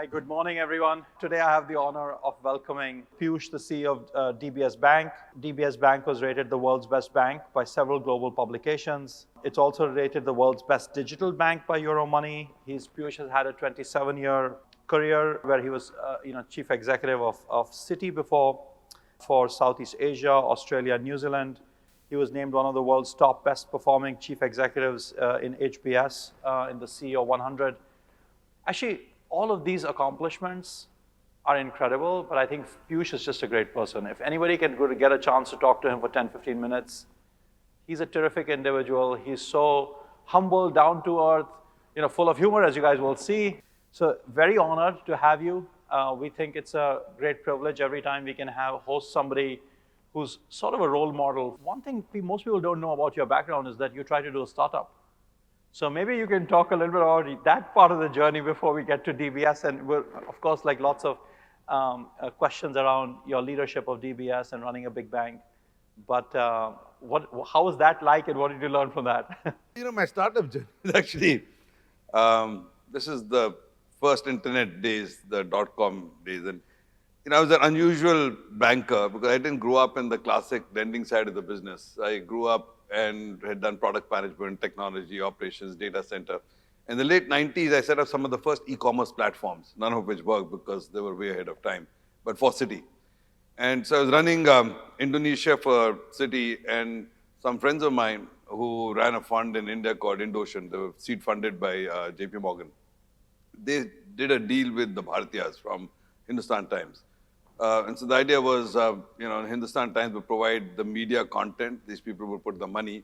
Hi, good morning, everyone. Today I have the honor of welcoming Piyush, the CEO of DBS Bank. DBS Bank was rated the world's best bank by several global publications. It's also rated the world's best digital bank by Euromoney. Piyush has had a 27-year career where he was chief executive of Citi before for Southeast Asia, Australia, New Zealand. He was named one of the world's top best performing chief executives in HBS in the CEO 100. Actually, all of these accomplishments are incredible, but I think Piyush is just a great person. If anybody can go to get a chance to talk to him for 10, 15 minutes, he's a terrific individual. He's so humble, down to earth, full of humor, as you guys will see. So very honored to have you. We think it's a great privilege every time we can host somebody who's sort of a role model. One thing most people don't know about your background is that you try to do a startup. So maybe you can talk a little bit about that part of the journey before we get to DBS. And we'll, of course, like lots of questions around your leadership of DBS and running a big bank. But how was that like and what did you learn from that? My startup journey is actually, this is the first internet days, the dot-com days. And I was an unusual banker because I didn't grow up in the classic lending side of the business. I grew up and had done product management, technology, operations, data center. In the late 90s, I set up some of the first e-commerce platforms, none of which worked because they were way ahead of time, but for Citi. And so I was running Indonesia for Citi, and some friends of mine who ran a fund in India called Indocean, they were seed funded by JP Morgan. They did a deal with the Bharatiyas from Hindustan Times. And so the idea was, Hindustan Times would provide the media content, these people would put the money,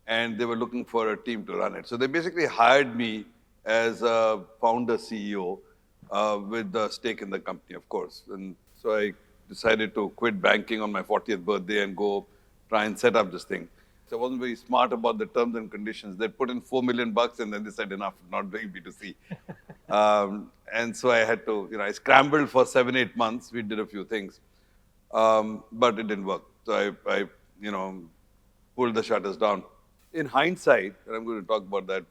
and they were looking for a team to run it. So they basically hired me as a founder CEO with the stake in the company, of course. And so I decided to quit banking on my 40th birthday and go try and set up this thing. So I wasn't very smart about the terms and conditions. They put in $4 million and then they said, enough, not doing B2C. And so I had to, I scrambled for 7-8 months. We did a few things, but it didn't work. So I pulled the shutters down. In hindsight, and I'm going to talk about that,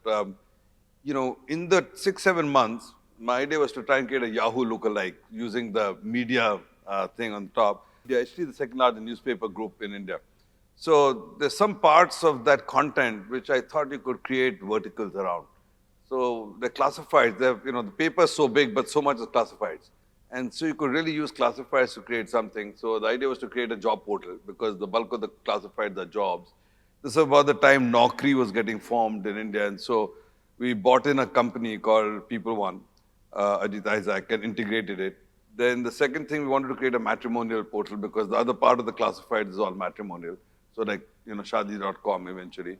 in the 6-7 months, my idea was to try and create a Yahoo lookalike using the media thing on top. Yeah, actually the second largest newspaper group in India. So there's some parts of that content which I thought you could create verticals around. So the classifieds, the paper is so big, but so much is classifieds. And so you could really use classifieds to create something. So the idea was to create a job portal because the bulk of the classifieds are jobs. This is about the time Naukri was getting formed in India. And so we bought in a company called People One, Ajit Isaac, and integrated it. Then the second thing, we wanted to create a matrimonial portal because the other part of the classifieds is all matrimonial. So like, Shadi.com eventually.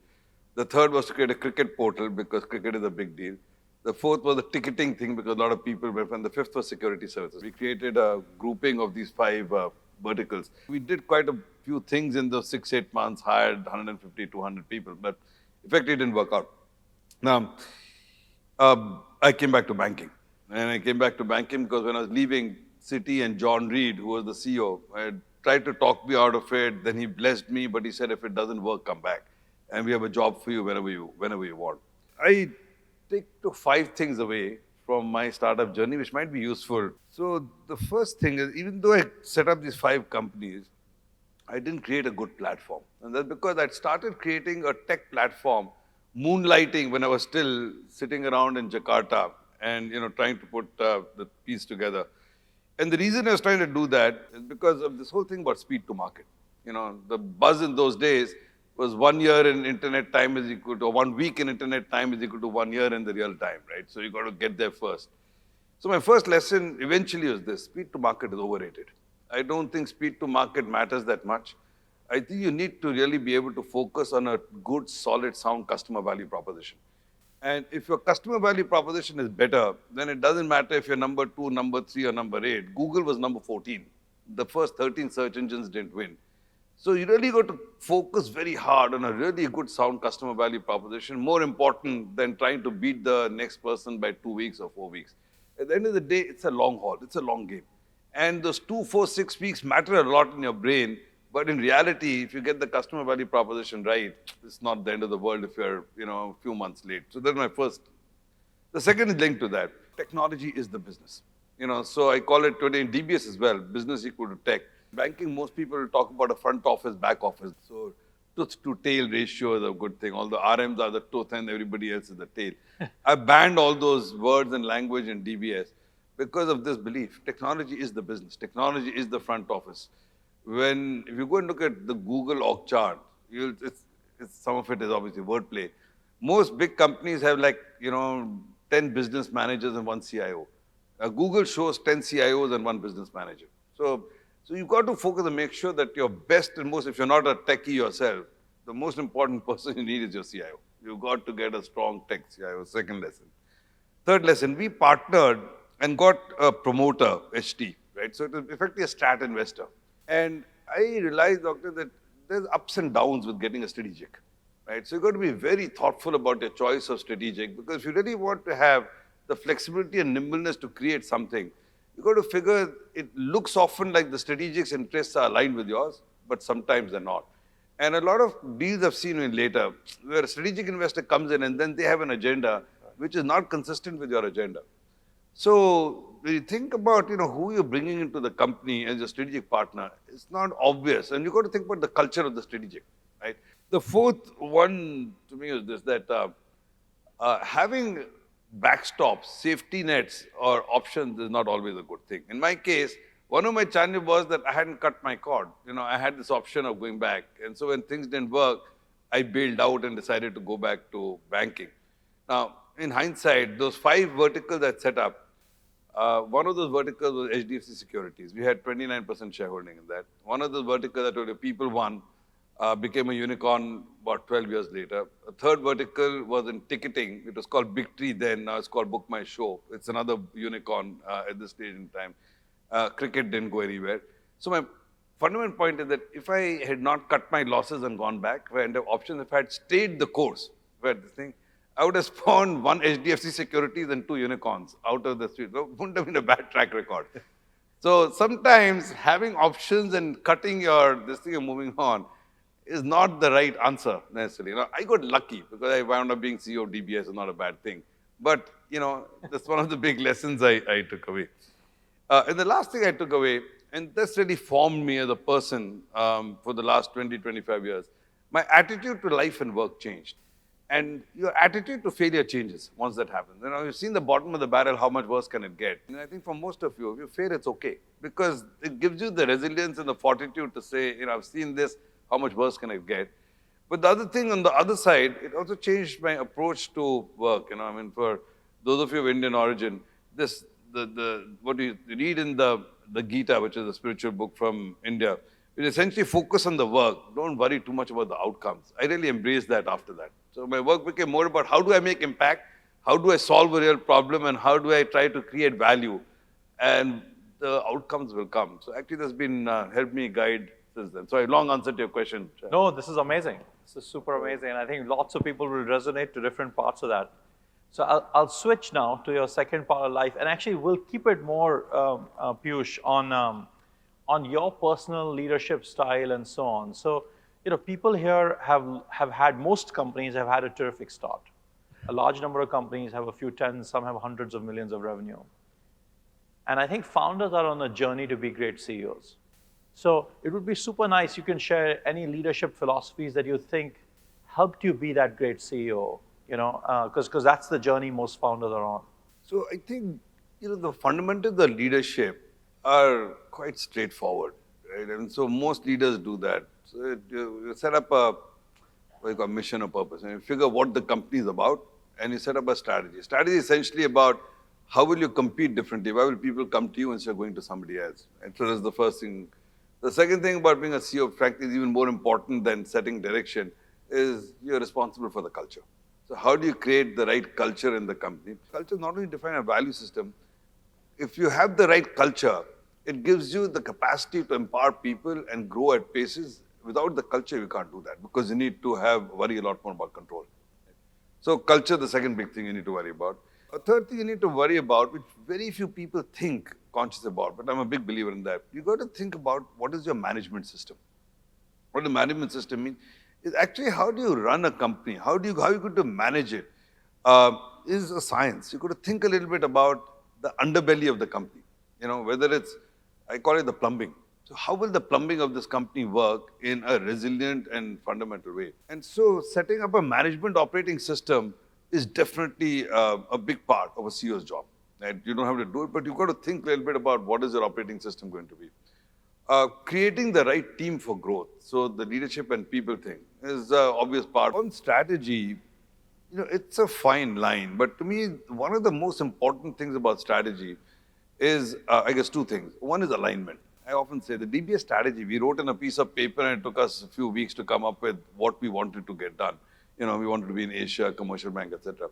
The third was to create a cricket portal because cricket is a big deal. The fourth was the ticketing thing because a lot of people were, and the fifth was security services. We created a grouping of these 5 verticals. We did quite a few things in those 6-8 months, hired 150, 200 people, but effectively it didn't work out. Now, I came back to banking. And I came back to banking because when I was leaving Citi and John Reed, who was the CEO, I tried to talk me out of it. Then he blessed me, but he said, if it doesn't work, come back. And we have a job for you whenever you want. I take 5 things away from my startup journey, which might be useful. So the first thing is, even though I set up these 5 companies, I didn't create a good platform. And that's because I started creating a tech platform, moonlighting when I was still sitting around in Jakarta and trying to put the piece together. And the reason I was trying to do that is because of this whole thing about speed to market. The buzz in those days was 1 year in internet time is equal to, or 1 week in internet time is equal to 1 year in the real time, right? So you got to get there first. So my first lesson eventually was this: speed to market is overrated. I don't think speed to market matters that much. I think you need to really be able to focus on a good, solid, sound customer value proposition. And if your customer value proposition is better, then it doesn't matter if you're number 2, number 3, or number 8. Google was number 14. The first 13 search engines didn't win. So you really got to focus very hard on a really good sound customer value proposition, more important than trying to beat the next person by 2 weeks or 4 weeks. At the end of the day, it's a long haul, it's a long game. And those 2, 4, 6 weeks matter a lot in your brain, but in reality, if you get the customer value proposition right, it's not the end of the world if you're, a few months late. So that's my first. The second is linked to that. Technology is the business. So I call it today in DBS as well, business equal to tech. Banking, most people talk about a front office, back office. So tooth to tail ratio is a good thing. All the RMs are the tooth and everybody else is the tail. I banned all those words and language in DBS because of this belief. Technology is the business. Technology is the front office. If you go and look at the Google org chart, some of it is obviously wordplay. Most big companies have 10 business managers and one CIO. Google shows 10 CIOs and one business manager. So you've got to focus and make sure that your best and most, if you're not a techie yourself, the most important person you need is your CIO. You've got to get a strong tech CIO. Second lesson. Third lesson, we partnered and got a promoter, HT, right? So it was effectively a strat investor. And I realized, doctor, that there's ups and downs with getting a strategic, right? So you've got to be very thoughtful about your choice of strategic, because if you really want to have the flexibility and nimbleness to create something, you've got to figure it looks often like the strategic's interests are aligned with yours, but sometimes they're not. And a lot of deals I've seen in later, where a strategic investor comes in and then they have an agenda which is not consistent with your agenda. So when you think about who you're bringing into the company as your strategic partner, it's not obvious. And you've got to think about the culture of the strategic, right? The fourth one to me is this, that having backstops, safety nets, or options is not always a good thing. In my case, one of my challenges was that I hadn't cut my cord. I had this option of going back. And so when things didn't work, I bailed out and decided to go back to banking. Now, in hindsight, those 5 verticals I set up, one of those verticals was HDFC Securities. We had 29% shareholding in that. One of those verticals, I told you, People One, became a unicorn about 12 years later. A third vertical was in ticketing. It was called Big Tree then. Now it's called Book My Show. It's another unicorn at this stage in time. Cricket didn't go anywhere. So my fundamental point is that if I had not cut my losses and gone back, if I had options, if I had stayed the course, where this thing, I would have spawned 1 HDFC Securities and 2 unicorns out of the street. So it wouldn't have been a bad track record. So sometimes having options and cutting this thing and moving on is not the right answer necessarily. I got lucky because I wound up being CEO of DBS, is not a bad thing. But, that's one of the big lessons I took away. And the last thing I took away, and that's really formed me as a person for the last 20, 25 years, my attitude to life and work changed. And your attitude to failure changes once that happens. You've seen the bottom of the barrel, how much worse can it get? And I think for most of you, if you fail, it's okay. Because it gives you the resilience and the fortitude to say, I've seen this, how much worse can it get? But the other thing on the other side, it also changed my approach to work. For those of you of Indian origin, what you read in the Gita, which is a spiritual book from India, which essentially focus on the work. Don't worry too much about the outcomes. I really embraced that after that. So my work became more about how do I make impact, how do I solve a real problem, and how do I try to create value, and the outcomes will come. So actually that's been helped me guide since then. Sorry, long answer to your question. No, this is amazing. This is super amazing. And I think lots of people will resonate to different parts of that. So I'll switch now to your second part of life. And actually, we'll keep it more, Piyush, on your personal leadership style and so on. So, people here have had, most companies have had a terrific start. A large number of companies have a few tens, some have hundreds of millions of revenue. And I think founders are on a journey to be great CEOs. So it would be super nice, you can share any leadership philosophies that you think helped you be that great CEO, because that's the journey most founders are on. So I think, the fundamentals of leadership are quite straightforward, right? And so most leaders do that. So you set up a mission or purpose, and you figure what the company is about, and you set up a strategy. Strategy is essentially about how will you compete differently? Why will people come to you instead of going to somebody else? And so that's the first thing. The second thing about being a CEO, frankly, is even more important than setting direction, is you're responsible for the culture. So how do you create the right culture in the company? Culture not only defines a value system. If you have the right culture, it gives you the capacity to empower people and grow at paces. Without the culture, you can't do that because you need to worry a lot more about control. So culture, the second big thing you need to worry about. A third thing you need to worry about, which very few people think conscious about, but I'm a big believer in that. You got to think about what is your management system. What the management system means is actually how do you run a company? How are you going to manage it? Is a science. You got to think a little bit about the underbelly of the company. whether it's, I call it the plumbing. So how will the plumbing of this company work in a resilient and fundamental way? And so setting up a management operating system is definitely a big part of a CEO's job. Right? You don't have to do it, but you've got to think a little bit about what is your operating system going to be. Creating the right team for growth. So the leadership and people thing is an obvious part. On strategy, it's a fine line, but to me, one of the most important things about strategy is, I guess, two things. One is alignment. I often say the DBS strategy, we wrote in a piece of paper and it took us a few weeks to come up with what we wanted to get done. We wanted to be in Asia, commercial bank, etc.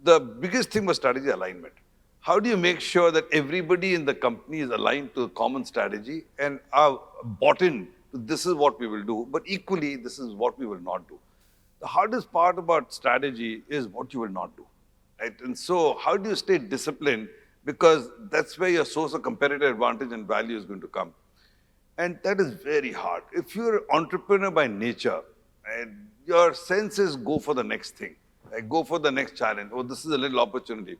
The biggest thing was strategy alignment. How do you make sure that everybody in the company is aligned to a common strategy and are bought in to this is what we will do, but equally, this is what we will not do. The hardest part about strategy is what you will not do, right? And so how do you stay disciplined? Because that's where your source of competitive advantage and value is going to come. And that is very hard. If you're an entrepreneur by nature, and your sense is go for the next thing, like go for the next challenge, oh, this is a little opportunity.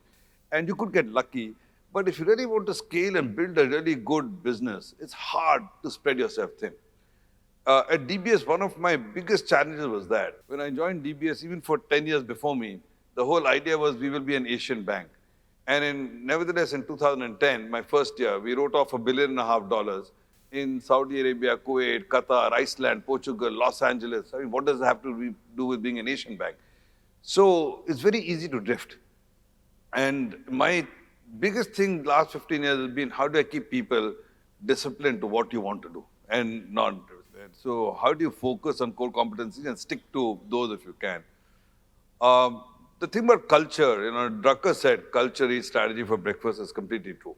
And you could get lucky, but if you really want to scale and build a really good business, it's hard to spread yourself thin. At DBS, one of my biggest challenges was that. When I joined DBS, even for 10 years before me, the whole idea was we will be an Asian bank. And nevertheless, in 2010, my first year, we wrote off $1.5 billion in Saudi Arabia, Kuwait, Qatar, Iceland, Portugal, Los Angeles. I mean, what does it have to do with being an Asian bank? So it's very easy to drift. And my biggest thing last 15 years has been how do I keep people disciplined to what you want to do and not. So how do you focus on core competencies and stick to those if you can? The thing about culture, Drucker said, culture eats strategy for breakfast is completely true.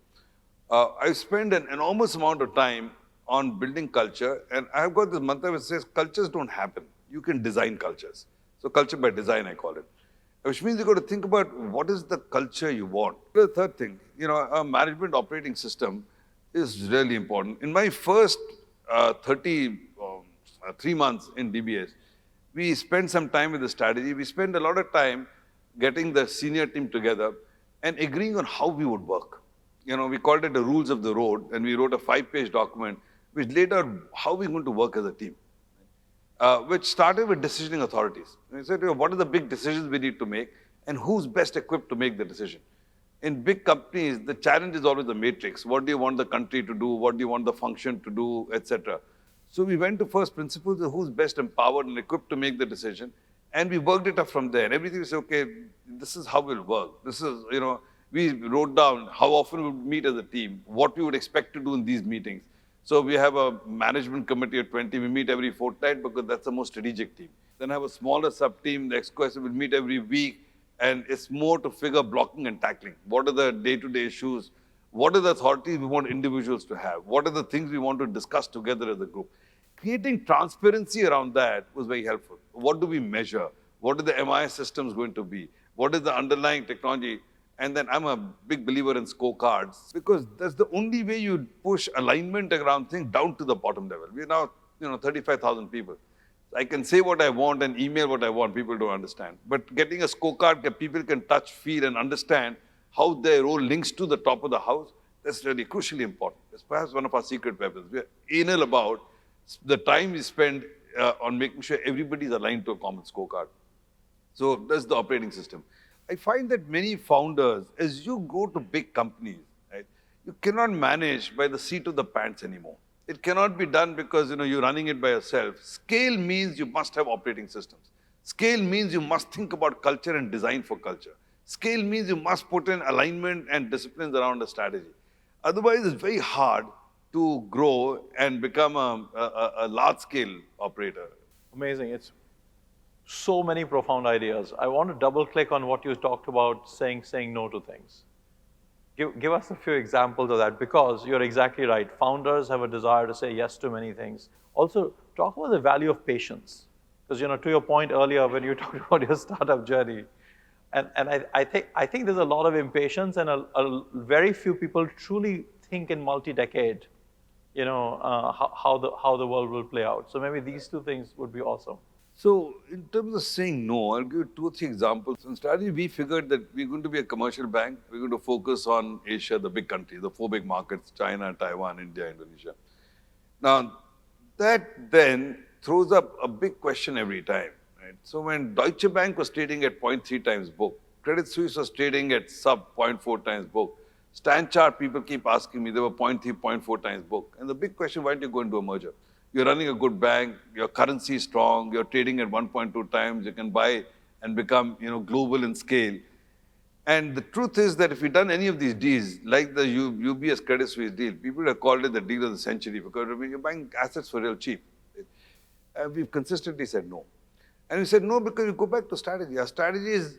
I spend an enormous amount of time on building culture, and I've got this mantra which says cultures don't happen. You can design cultures. So culture by design, I call it. Which means you've got to think about what is the culture you want. The third thing, a management operating system is really important. In my first 3 months in DBS, we spent some time with the strategy. We spent a lot of time getting the senior team together and agreeing on how we would work. We called it the rules of the road, and we wrote a 5-page document which laid out how we're going to work as a team, which started with decisioning authorities. And we said, what are the big decisions we need to make, and who's best equipped to make the decision? In big companies, the challenge is always the matrix. What do you want the country to do? What do you want the function to do, etc. So we went to first principles of who's best empowered and equipped to make the decision, and we worked it up from there. And everything was, okay, this is how we'll work. This is, we wrote down how often we would meet as a team, what we would expect to do in these meetings. So we have a management committee of 20. We meet every fortnight because that's the most strategic team. Then I have a smaller sub-team. The ex-quest will meet every week, and it's more to figure blocking and tackling. What are the day-to-day issues? What are the authorities we want individuals to have? What are the things we want to discuss together as a group? Creating transparency around that was very helpful. What do we measure? What are the MI systems going to be? What is the underlying technology? And then I'm a big believer in scorecards because that's the only way you push alignment around things down to the bottom level. We're now, 35,000 people. I can say what I want and email what I want. People don't understand. But getting a scorecard that people can touch, feel, and understand how their role links to the top of the house, that's really crucially important. It's perhaps one of our secret weapons. We're anal about the time we spend on making sure everybody is aligned to a common scorecard. So that's the operating system. I find that many founders, as you go to big companies, right, you cannot manage by the seat of the pants anymore. It cannot be done because you're running it by yourself. Scale means you must have operating systems. Scale means you must think about culture and design for culture. Scale means you must put in alignment and disciplines around a strategy. Otherwise, it's very hard to grow and become a large-scale operator. Amazing. It's so many profound ideas. I want to double-click on what you talked about, saying no to things. Give us a few examples of that, because you're exactly right. Founders have a desire to say yes to many things. Also, talk about the value of patience. Because, to your point earlier when you talked about your startup journey, and I think there's a lot of impatience, and a very few people truly think in multi-decade, how the world will play out. So maybe these two things would be awesome. So, in terms of saying no, I'll give you 2 or 3 examples. In strategy, we figured that we're going to be a commercial bank. We're going to focus on Asia, the big countries, the 4 big markets, China, Taiwan, India, Indonesia. Now, that then throws up a big question every time. Right? So, when Deutsche Bank was trading at 0.3 times book, Credit Suisse was trading at sub 0.4 times book. Stanchart, people keep asking me, they were 0.3, 0.4 times book. And the big question, why don't you go into a merger? You're running a good bank, your currency is strong, you're trading at 1.2 times, you can buy and become global in scale. And the truth is that if we'd done any of these deals, like the UBS Credit Suisse deal, people would have called it the deal of the century because you're buying assets for real cheap. We've consistently said no. And we said no because we go back to strategy. Our strategy is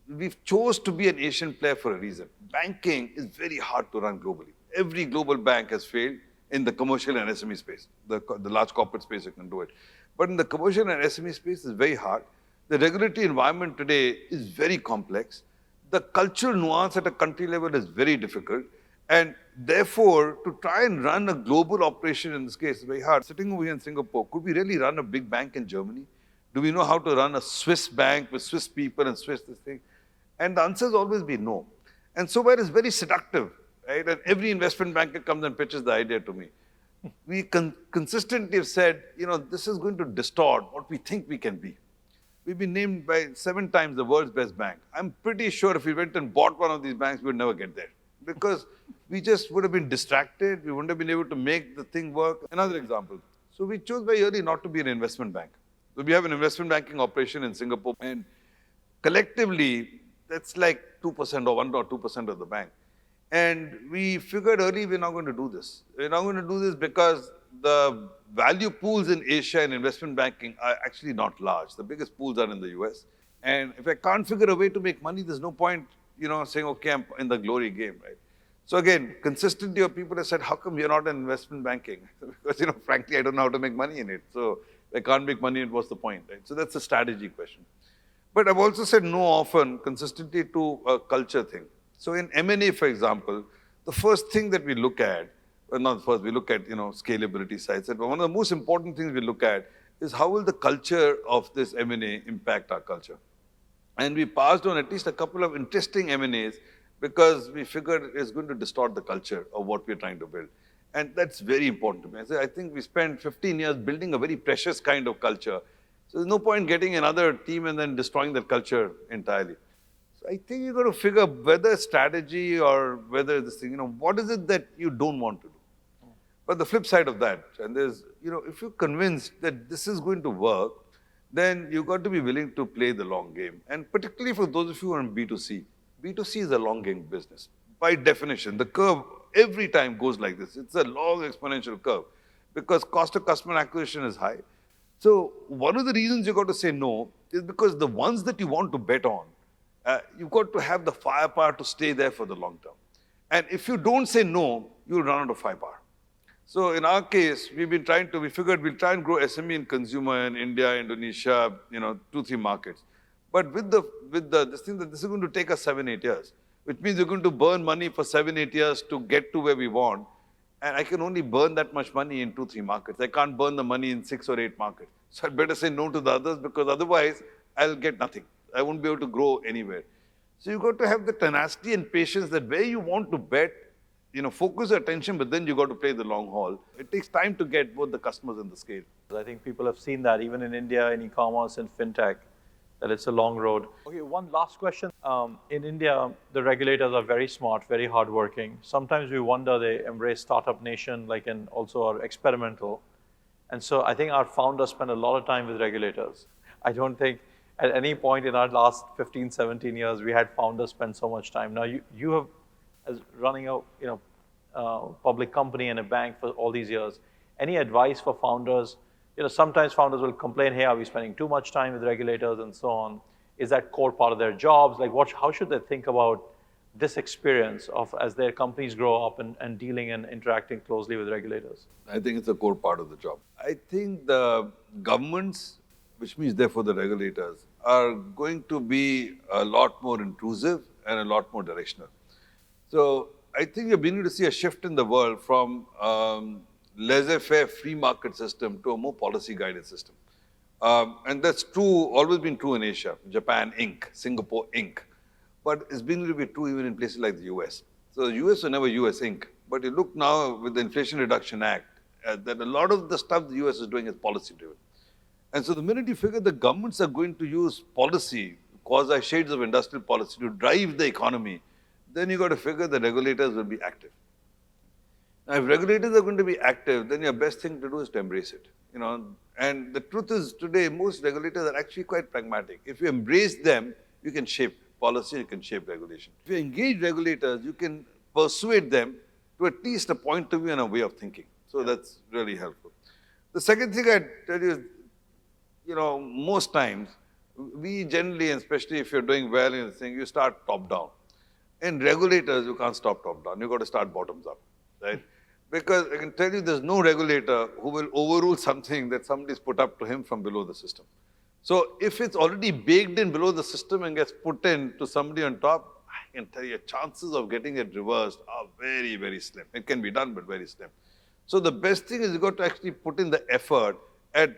we've chose to be an Asian player for a reason. Banking is very hard to run globally. Every global bank has failed in the commercial and SME space. The large corporate space, you can do it. But in the commercial and SME space, it's very hard. The regulatory environment today is very complex. The cultural nuance at a country level is very difficult. And therefore, to try and run a global operation in this case is very hard. Sitting over here in Singapore, could we really run a big bank in Germany? Do we know how to run a Swiss bank with Swiss people and Swiss this thing? And the answer has always been no. And so where it's very seductive, right? And every investment banker comes and pitches the idea to me. We consistently have said, this is going to distort what we think we can be. We've been named by 7 times the world's best bank. I'm pretty sure if we went and bought one of these banks, we would never get there. Because we just would have been distracted. We wouldn't have been able to make the thing work. Another example. So we chose very early not to be an investment bank. So we have an investment banking operation in Singapore. And collectively, that's like 2% or 1 or 2% of the bank. And we figured early we're not going to do this. We're not going to do this because the value pools in Asia in investment banking are actually not large. The biggest pools are in the US. And if I can't figure a way to make money, there's no point, saying, okay, I'm in the glory game, right? So again, consistently, your people have said, how come you're not in investment banking? Because, frankly, I don't know how to make money in it. So if I can't make money, what's the point, right? So that's a strategy question. But I've also said no often, consistently, to a culture thing. So in M&A, for example, the first thing that we look at, well, not first, we look at, scalability sides. But one of the most important things we look at is how will the culture of this M&A impact our culture? And we passed on at least a couple of interesting M&As because we figured it's going to distort the culture of what we're trying to build. And that's very important to me. I think we spent 15 years building a very precious kind of culture. So there's no point getting another team and then destroying that culture entirely. So I think you've got to figure whether strategy or whether this thing, what is it that you don't want to do? But the flip side of that, and there's, if you're convinced that this is going to work, then you've got to be willing to play the long game. And particularly for those of you who are in B2C, B2C is a long game business. By definition, the curve every time goes like this. It's a long exponential curve because cost of customer acquisition is high. So one of the reasons you've got to say no is because the ones that you want to bet on, you've got to have the firepower to stay there for the long term. And if you don't say no, you'll run out of firepower. So in our case, we figured we'll try and grow SME and consumer in India, Indonesia, 2-3 markets. But with this thing that this is going to take us 7-8 years, which means we're going to burn money for 7-8 years to get to where we want. And I can only burn that much money in 2-3 markets. I can't burn the money in 6 or 8 markets. So I'd better say no to the others because otherwise I'll get nothing. I won't be able to grow anywhere. So you've got to have the tenacity and patience that where you want to bet, focus your attention, but then you got to play the long haul. It takes time to get both the customers and the scale. I think people have seen that even in India, in e-commerce and fintech, that it's a long road. Okay, one last question. In India, the regulators are very smart, very hardworking. Sometimes we wonder they embrace startup nation, and also are experimental. And so I think our founders spend a lot of time with regulators. I don't think at any point in our last 15, 17 years, we had founders spend so much time. Now you have, as running a public company and a bank for all these years, any advice for founders? Sometimes founders will complain, hey, are we spending too much time with regulators and so on? Is that core part of their jobs? How should they think about this experience of as their companies grow up and dealing and interacting closely with regulators? I think it's a core part of the job. I think the governments, which means therefore the regulators, are going to be a lot more intrusive and a lot more directional. So I think you're beginning to see a shift in the world from laissez-faire free market system to a more policy-guided system. And that's true, always been true in Asia. Japan, Inc., Singapore, Inc. But it's been to be true even in places like the US. So the US was never US Inc. But you look now with the Inflation Reduction Act, that a lot of the stuff the US is doing is policy driven. And so the minute you figure the governments are going to use policy, quasi shades of industrial policy to drive the economy, then you got to figure the regulators will be active. Now, if regulators are going to be active, then your best thing to do is to embrace it. And the truth is today, most regulators are actually quite pragmatic. If you embrace them, you can shape policy, you can shape regulation. If you engage regulators, you can persuade them to at least a point of view and a way of thinking. So that's really helpful. The second thing I'd tell you is, most times, we generally, and especially if you're doing well in this thing, you start top down. In regulators, you can't stop top down. You've got to start bottoms up, right? Because I can tell you there's no regulator who will overrule something that somebody's put up to him from below the system. So if it's already baked in below the system and gets put in to somebody on top, I can tell you chances of getting it reversed are very, very slim. It can be done, but very slim. So the best thing is you've got to actually put in the effort at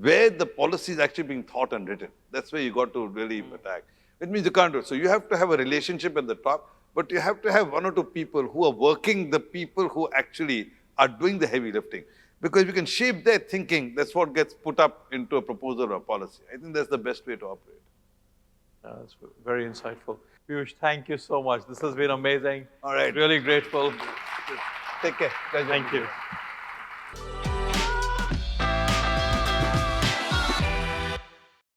where the policy is actually being thought and written. That's where you got to really attack. It means you can't do it. So you have to have a relationship at the top, but you have to have one or two people who are working the people who actually are doing the heavy lifting. Because if you can shape their thinking, that's what gets put up into a proposal or policy. I think that's the best way to operate. That's very insightful. Piyush, thank you so much. This has been amazing. All right. Really grateful. Take care. Pleasure. Thank you.